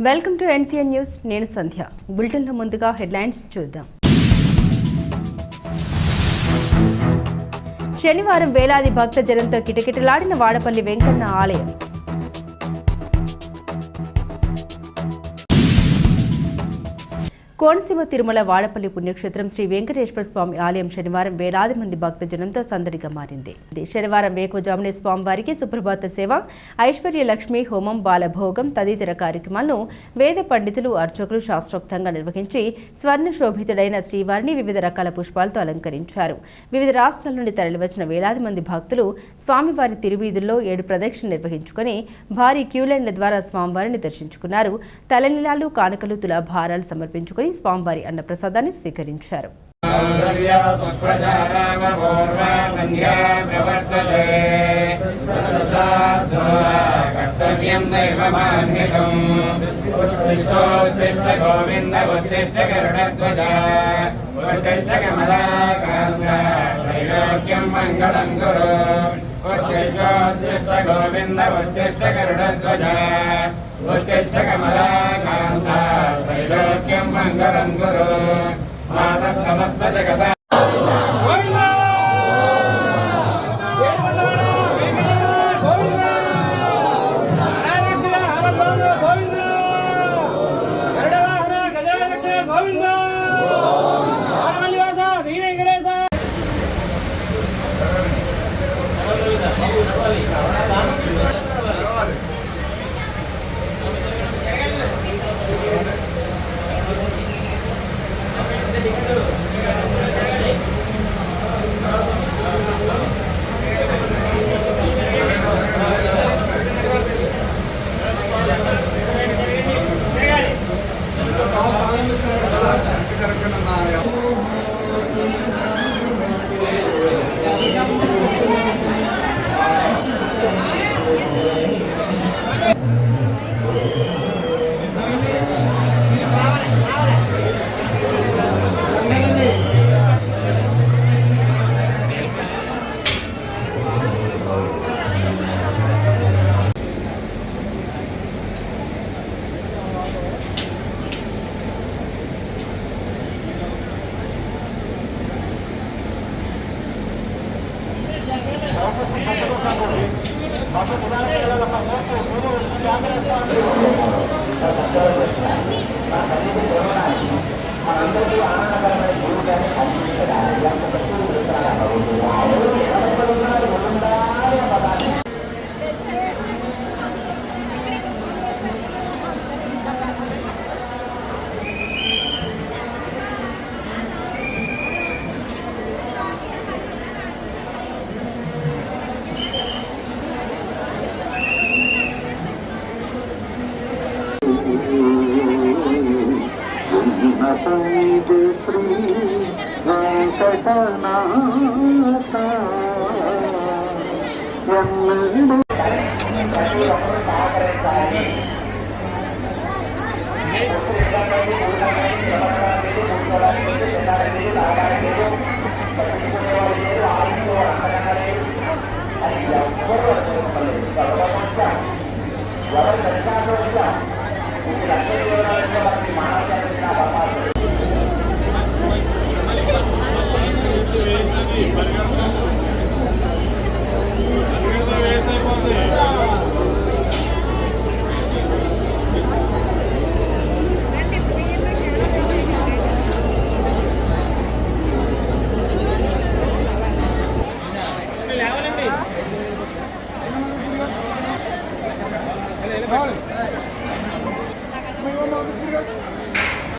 Welcome to NCN news. నేను సంధ్య. బులెటిన్లో ముందుగా హెడ్లైన్స్ చూద్దాం. శనివారం వేలాది భక్త జనంతో కిటకిటలాడిన వాడపల్లి వెంకన్న ఆలయం. కోనసీమ తిరుమల వాడపల్లి పుణ్యక్షేత్రం శ్రీ వెంకటేశ్వర స్వామి ఆలయం శనివారం వేలాది మంది భక్తజనంతో సందడిగా మారింది. శనివారం వేకువజామునే స్వామివారికి సుప్రభాత సేవ, ఐశ్వర్య లక్ష్మి హోమం, బాలభోగం తదితర కార్యక్రమాలను వేద పండితులు, అర్చకులు శాస్త్రోక్తంగా నిర్వహించి స్వర్ణ శోభితుడైన శ్రీవారిని వివిధ రకాల పుష్పాలతో అలంకరించారు. వివిధ రాష్ట్రాల నుండి తరలివచ్చిన వేలాది మంది భక్తులు స్వామివారి తిరువీధుల్లో 7 ప్రదక్షిణలు నిర్వహించుకుని భారీ క్యూలైన్ల ద్వారా స్వామివారిని దర్శించుకున్నారు. తలనీలాలు, కానుకలు, తులాభారాలు సమర్పించుకుని స్వామివారి అన్నప్రసాదాన్ని స్వీకరించారు. त्रैलोक्यं मंगलं गुरु मातः समस्त जगत